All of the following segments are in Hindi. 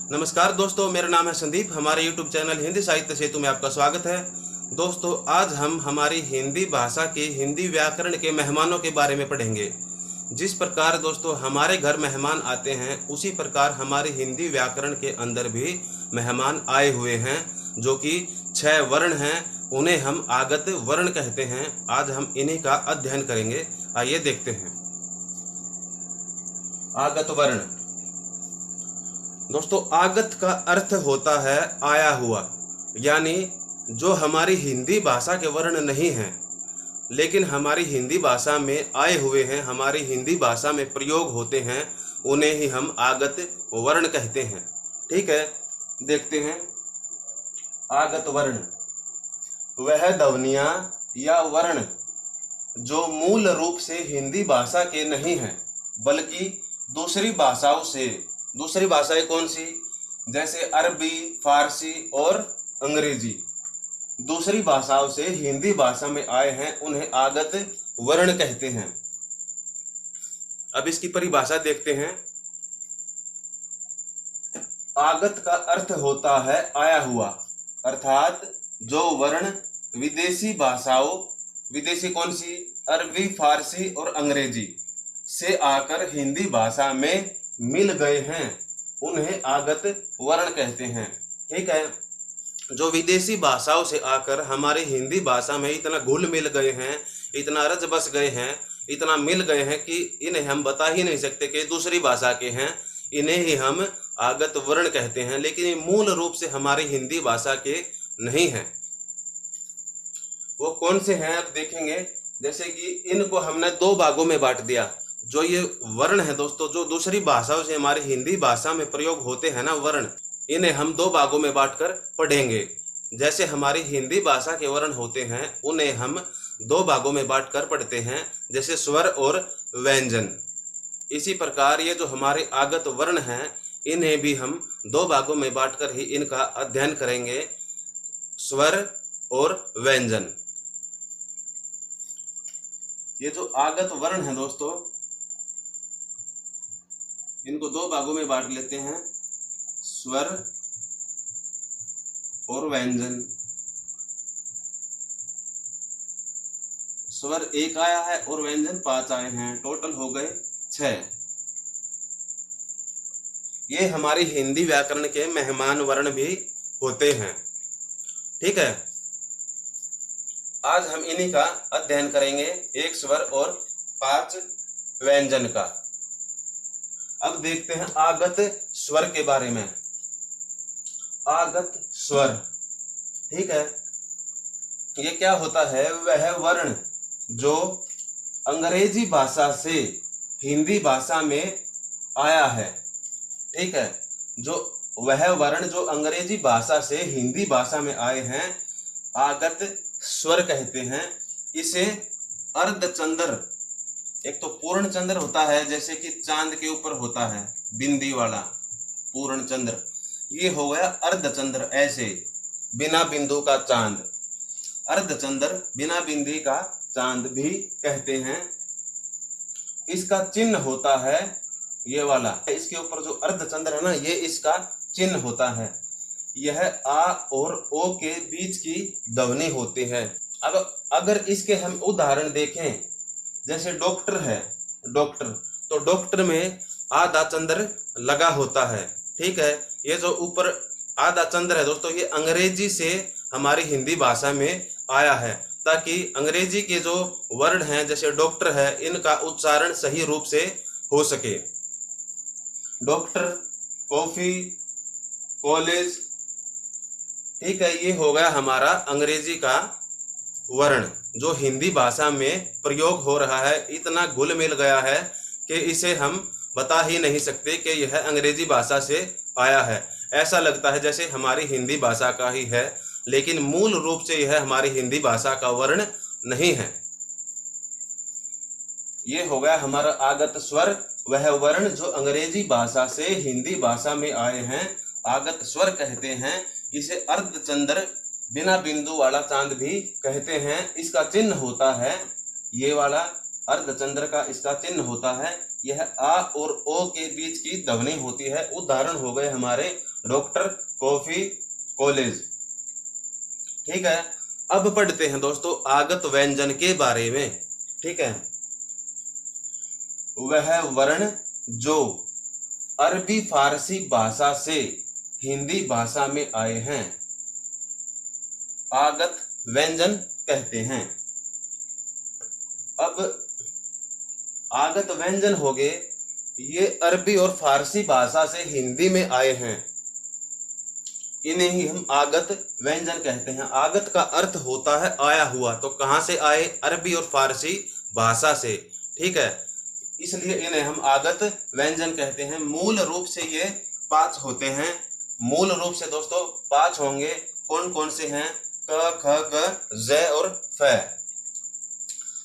नमस्कार दोस्तों, मेरा नाम है संदीप। हमारे YouTube चैनल हिंदी साहित्य सेतु में आपका स्वागत है। दोस्तों, आज हम हमारी हिंदी भाषा के हिंदी व्याकरण के मेहमानों के बारे में पढ़ेंगे। जिस प्रकार दोस्तों हमारे घर मेहमान आते हैं, उसी प्रकार हमारे हिंदी व्याकरण के अंदर भी मेहमान आए हुए हैं, जो कि 6 वर्ण हैं। उन्हें हम आगत वर्ण कहते हैं। आज हम इन्हीं का अध्ययन करेंगे। आइए देखते हैं। आगत वर्ण। दोस्तों, आगत का अर्थ होता है आया हुआ, यानी जो हमारी हिंदी भाषा के वर्ण नहीं हैं, लेकिन हमारी हिंदी भाषा में आए हुए हैं, हमारी हिंदी भाषा में प्रयोग होते हैं, उन्हें ही हम आगत वर्ण कहते हैं। ठीक है, देखते हैं। आगत वर्ण वह ध्वनियाँ या वर्ण जो मूल रूप से हिंदी भाषा के नहीं हैं, बल्कि दूसरी भाषाओं से। दूसरी भाषाएं कौन सी? जैसे अरबी, फारसी और अंग्रेजी। दूसरी भाषाओं से हिंदी भाषा में आए हैं, उन्हें आगत वर्ण कहते हैं। अब इसकी परिभाषा देखते हैं। आगत का अर्थ होता है आया हुआ, अर्थात जो वर्ण विदेशी भाषाओं, विदेशी कौन सी? अरबी, फारसी और अंग्रेजी से आकर हिंदी भाषा में मिल गए हैं, उन्हें आगत वर्ण कहते हैं। ठीक है, जो विदेशी भाषाओं से आकर हमारी हिंदी भाषा में इतना घुल मिल गए हैं, इतना रच बस गए हैं, इतना मिल गए हैं कि इन्हें हम बता ही नहीं सकते कि दूसरी भाषा के हैं। इन्हें ही हम आगत वर्ण कहते हैं, लेकिन ये मूल रूप से हमारी हिंदी भाषा के नहीं हैं। वो कौन से हैं अब देखेंगे। जैसे कि इनको हमने 2 भागों में बांट दिया। जो ये वर्ण है दोस्तों, जो दूसरी भाषाओं से हमारी हिंदी भाषा में प्रयोग होते हैं ना वर्ण, इन्हें हम 2 भागों में बांटकर पढ़ेंगे। जैसे हमारी हिंदी भाषा के वर्ण होते हैं, उन्हें हम 2 भागों में बांटकर पढ़ते हैं, जैसे स्वर और व्यंजन। इसी प्रकार ये जो हमारे आगत वर्ण हैं, इन्हें भी हम 2 भागों में बांटकर ही इनका अध्ययन करेंगे, स्वर और व्यंजन। ये जो आगत वर्ण है दोस्तों, इनको 2 भागों में बांट लेते हैं, स्वर और व्यंजन। स्वर 1 आया है और व्यंजन 5 आए हैं, टोटल हो गए 6। ये हमारी हिंदी व्याकरण के मेहमान वर्ण भी होते हैं। ठीक है, आज हम इन्हीं का अध्ययन करेंगे, 1 स्वर और 5 व्यंजन का। अब देखते हैं आगत स्वर के बारे में। आगत स्वर, ठीक है, ये क्या होता है? वह वर्ण जो अंग्रेजी भाषा से हिंदी भाषा में आया है। ठीक है, जो वह वर्ण जो अंग्रेजी भाषा से हिंदी भाषा में आए हैं, आगत स्वर कहते हैं। इसे अर्धचंद्र, एक तो पूर्ण चंद्र होता है, जैसे कि चांद के ऊपर होता है बिंदी वाला पूर्ण चंद्र, ये हो गया अर्धचंद्र, ऐसे बिना बिंदु का चांद। अर्धचंद्र, बिना बिंदी का चांद भी कहते हैं। इसका चिन्ह होता है ये वाला, इसके ऊपर जो अर्धचंद्र है ना, ये इसका चिन्ह होता है। यह आ और ओ के बीच की ध्वनि होती है। अब अगर इसके हम उदाहरण देखें, जैसे डॉक्टर है, डॉक्टर, तो डॉक्टर में आधा चंद्र लगा होता है। ठीक है, ये जो ऊपर आधा चंद्र है दोस्तों, ये अंग्रेजी से हमारी हिंदी भाषा में आया है, ताकि अंग्रेजी के जो वर्ड हैं, जैसे डॉक्टर है, इनका उच्चारण सही रूप से हो सके। Doctor, coffee, college. ठीक है, ये हो गया हमारा अंग्रेजी का वर्ण जो हिंदी भाषा में प्रयोग हो रहा है। इतना घुल मिल गया है कि इसे हम बता ही नहीं सकते कि यह अंग्रेजी भाषा से आया है। ऐसा लगता है जैसे हमारी हिंदी भाषा का ही है, लेकिन मूल रूप से यह हमारी हिंदी भाषा का वर्ण नहीं है। ये हो गया हमारा आगत स्वर, वह वर्ण जो अंग्रेजी भाषा से हिंदी भाषा में आए हैं, आगत स्वर कहते हैं। इसे अर्धचंद्र, बिना बिंदु वाला चांद भी कहते हैं। इसका चिन्ह होता है ये वाला अर्धचंद्र का, इसका चिन्ह होता है। यह आ और ओ के बीच की ध्वनि होती है। उदाहरण हो गए हमारे डॉक्टर, कॉफी, कॉलेज। ठीक है, अब पढ़ते हैं दोस्तों आगत व्यंजन के बारे में। ठीक है, वह वर्ण जो अरबी फारसी भाषा से हिंदी भाषा में आए हैं आगत व्यंजन कहते हैं। अब आगत व्यंजन हो गए, ये अरबी और फारसी भाषा से हिंदी में आए हैं, इन्हें ही हम आगत व्यंजन कहते हैं। आगत का अर्थ होता है आया हुआ, तो कहां से आए? अरबी और फारसी भाषा से। ठीक है, इसलिए इन्हें हम आगत व्यंजन कहते हैं। मूल रूप से ये 5 होते हैं। मूल रूप से दोस्तों 5 होंगे। कौन कौन से हैं? क, ख, ग, ज और फ।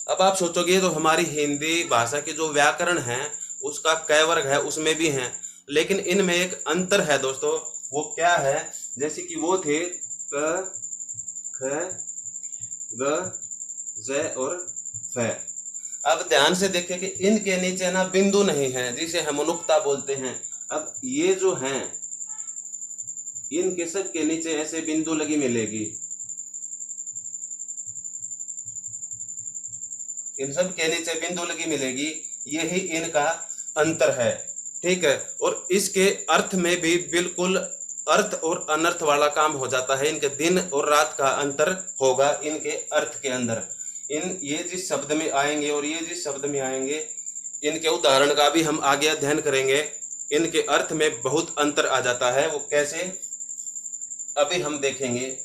अब आप सोचोगे तो हमारी हिंदी भाषा के जो व्याकरण है उसका क वर्ग है, उसमें भी हैं, लेकिन इनमें एक अंतर है दोस्तों। वो क्या है? जैसे कि वो थे क, ख, ग, ज और फ। अब ध्यान से देखिए कि इनके नीचे ना बिंदु नहीं है, जिसे हम नुक्ता बोलते हैं। अब ये जो हैं, इनके सब के नीचे ऐसे बिंदु लगी मिलेगी, इन सब के नीचे बिंदु लगी मिलेगी। यही इनका अंतर है। ठीक है, और इसके अर्थ में भी बिल्कुल अर्थ और अनर्थ वाला काम हो जाता है। इनके दिन और रात का अंतर होगा इनके अर्थ के अंदर। ये जिस शब्द में आएंगे और ये जिस शब्द में आएंगे, इनके उदाहरण का भी हम आगे अध्ययन करेंगे। इनके अर्थ में बहुत अंतर आ जाता है। वो कैसे, अभी हम देखेंगे।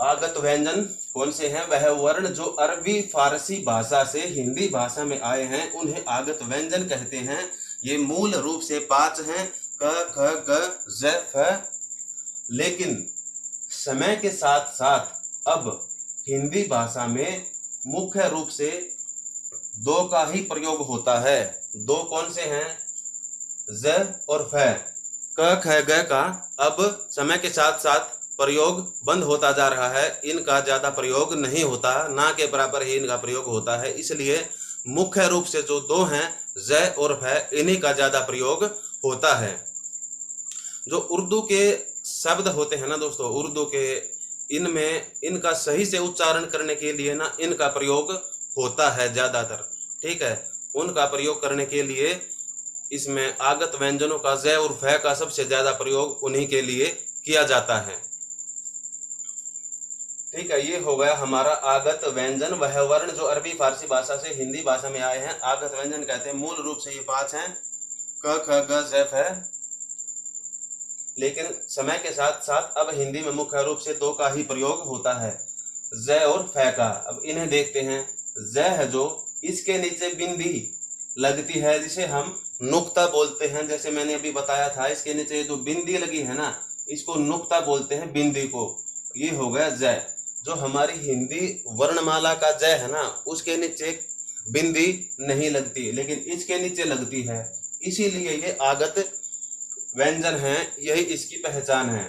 आगत व्यंजन कौन से हैं? वह वर्ण जो अरबी फारसी भाषा से हिंदी भाषा में आए हैं उन्हें आगत व्यंजन कहते हैं। ये मूल रूप से 5 हैं, क, ख, ग, ज, फ। लेकिन समय के साथ साथ अब हिंदी भाषा में मुख्य रूप से 2 का ही प्रयोग होता है। 2 कौन से हैं? ज और फ। क, ख, ग का अब समय के साथ साथ प्रयोग बंद होता जा रहा है। इनका ज्यादा प्रयोग नहीं होता, ना के बराबर ही इनका प्रयोग होता है। इसलिए मुख्य रूप से जो 2 हैं, ज और फ, इन्हीं का ज्यादा प्रयोग होता है। जो उर्दू के शब्द होते हैं ना दोस्तों, उर्दू के, इनमें इनका सही से उच्चारण करने के लिए ना इनका प्रयोग होता है ज्यादातर। ठीक है, उनका प्रयोग करने के लिए इसमें आगत व्यंजनों का ज और फ का सबसे ज्यादा प्रयोग उन्हीं के लिए किया जाता है। ठीक है, ये हो गया हमारा आगत व्यंजन। वह वर्ण जो अरबी फारसी भाषा से हिंदी भाषा में आए हैं आगत व्यंजन कहते हैं। मूल रूप से ये 5 हैं, क, ख, ग, ज, फ। लेकिन समय के साथ साथ अब हिंदी में मुख्य रूप से 2 का ही प्रयोग होता है, ज और फ का। अब इन्हें देखते हैं। ज है जो, इसके नीचे बिंदी लगती है जिसे हम नुक्ता बोलते हैं। जैसे मैंने अभी बताया था, इसके नीचे जो बिंदी लगी है ना, इसको नुक्ता बोलते हैं, बिंदी को। ये हो गया ज। जो हमारी हिंदी वर्णमाला का ज है ना, उसके नीचे बिंदी नहीं लगती, लेकिन इसके नीचे लगती है, इसीलिए ये आगत व्यंजन है। यही इसकी पहचान है,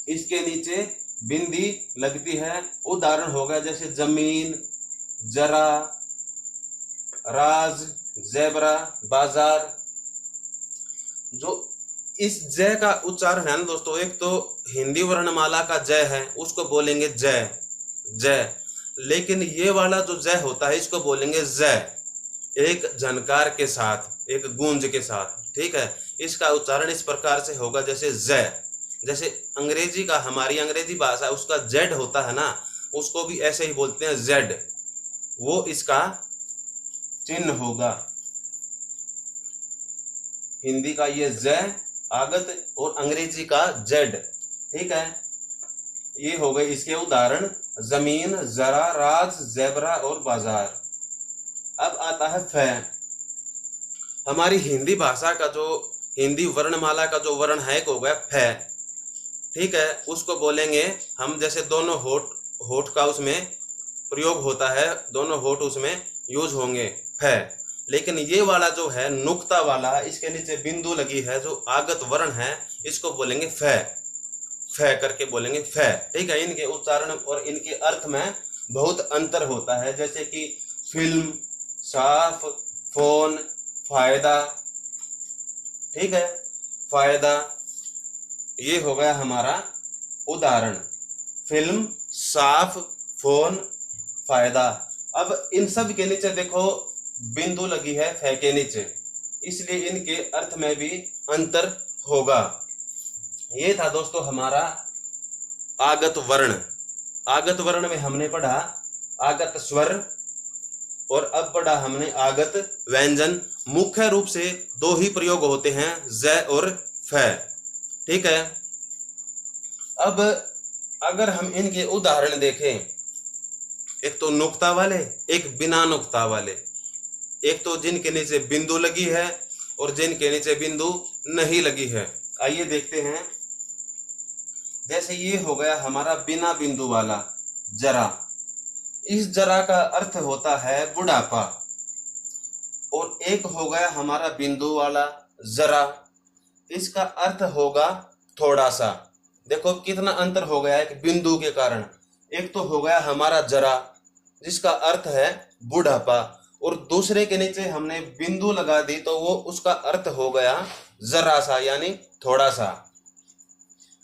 इसके नीचे बिंदी लगती है। उदाहरण होगा जैसे जमीन, जरा, राज, जेबरा, बाजार। जो इस ज का उच्चारण है ना दोस्तों, एक तो हिंदी वर्णमाला का ज है उसको बोलेंगे ज ज, लेकिन ये वाला जो ज होता है इसको बोलेंगे ज, एक झनकार के साथ, एक गूंज के साथ। ठीक है, इसका उच्चारण इस प्रकार से होगा जैसे ज। जैसे अंग्रेजी का, हमारी अंग्रेजी भाषा उसका जेड होता है ना, उसको भी ऐसे ही बोलते हैं जेड, वो इसका चिन्ह होगा। हिंदी का ये ज आगत और अंग्रेजी का जेड। ठीक है, ये हो गए इसके उदाहरण, जमीन, जरा, राज, जेबरा और बाजार। अब आता है फ। हमारी हिंदी भाषा का जो, हिंदी वर्णमाला का जो वर्ण है एक हो गया फ। ठीक है, उसको बोलेंगे हम, जैसे दोनों होठ का उसमें प्रयोग होता है, दोनों होठ उसमें यूज होंगे फ। लेकिन ये वाला जो है नुक्ता वाला, इसके नीचे बिंदु लगी है, जो आगत वर्ण है, इसको बोलेंगे फ। फ करके बोलेंगे फ। ठीक है, इनके उच्चारण और इनके अर्थ में बहुत अंतर होता है। जैसे कि फिल्म, साफ, फोन, फायदा, ठीक है, फायदा, ये हो गया हमारा उदाहरण। फिल्म, साफ, फोन, फायदा। अब इन सब के नीचे देखो बिंदु लगी है फे के नीचे, इसलिए इनके अर्थ में भी अंतर होगा। ये था दोस्तों हमारा आगत वर्ण। आगत वर्ण में हमने पढ़ा आगत स्वर और अब पढ़ा हमने आगत व्यंजन। मुख्य रूप से दो ही प्रयोग होते हैं, ज और फ, ठीक है। अब अगर हम इनके उदाहरण देखें, एक तो नुक्ता वाले, एक बिना नुक्ता वाले, एक तो जिनके नीचे बिंदु लगी है और जिनके नीचे बिंदु नहीं लगी है। आइए देखते हैं। जैसे ये हो गया हमारा बिना बिंदु वाला जरा। इस जरा का अर्थ होता है बुढ़ापा। और एक हो गया हमारा बिंदु वाला जरा, इसका अर्थ होगा थोड़ा सा। देखो कितना अंतर हो गया एक बिंदु के कारण। एक तो हो गया हमारा जरा जिसका अर्थ है बुढ़ापा, और दूसरे के नीचे हमने बिंदु लगा दी तो वो उसका अर्थ हो गया जरा सा यानी थोड़ा सा।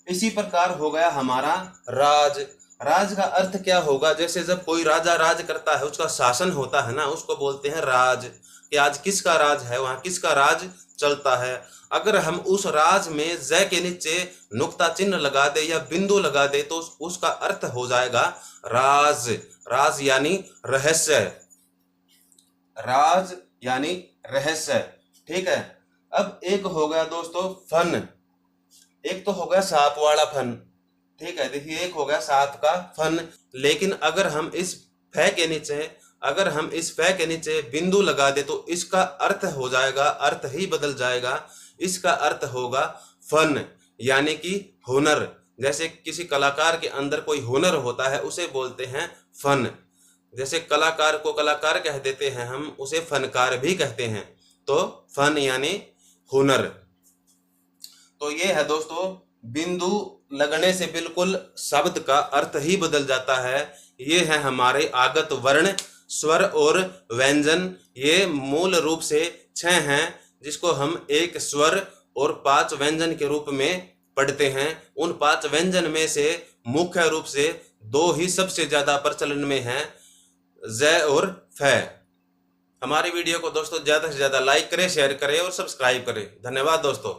इसी प्रकार हो गया हमारा राज। राज का अर्थ क्या होगा, जैसे जब कोई राजा राज करता है, उसका शासन होता है ना, उसको बोलते हैं राज, कि आज किसका राज है, वहां किसका राज चलता है। अगर हम उस राज में ज के नीचे नुक्ता चिन्ह लगा दे या बिंदु लगा दे तो उसका अर्थ हो जाएगा राज। राज यानी रहस्य, राज यानी रहस्य, ठीक है। अब एक हो गया दोस्तों फन। एक तो हो गया सांप वाला फन, ठीक है। देखिए एक हो गया सांप का फन, लेकिन अगर हम इस फे के नीचे बिंदु लगा दे तो इसका अर्थ हो जाएगा, अर्थ ही बदल जाएगा। इसका अर्थ होगा फन यानी कि हुनर। जैसे किसी कलाकार के अंदर कोई हुनर होता है उसे बोलते हैं फन। जैसे कलाकार को कलाकार कह देते हैं हम, उसे फनकार भी कहते हैं। तो फन यानी हुनर। तो ये है दोस्तों, बिंदु लगने से बिल्कुल शब्द का अर्थ ही बदल जाता है। ये है हमारे आगत वर्ण, स्वर और व्यंजन। ये मूल रूप से 6 हैं जिसको हम एक स्वर और 5 व्यंजन के रूप में पढ़ते हैं। उन 5 व्यंजन में से मुख्य रूप से 2 ही सबसे ज्यादा प्रचलन में हैं, ज और फ। हमारी वीडियो को दोस्तों ज्यादा से ज्यादा लाइक करें, शेयर करें और सब्सक्राइब करें। धन्यवाद दोस्तों।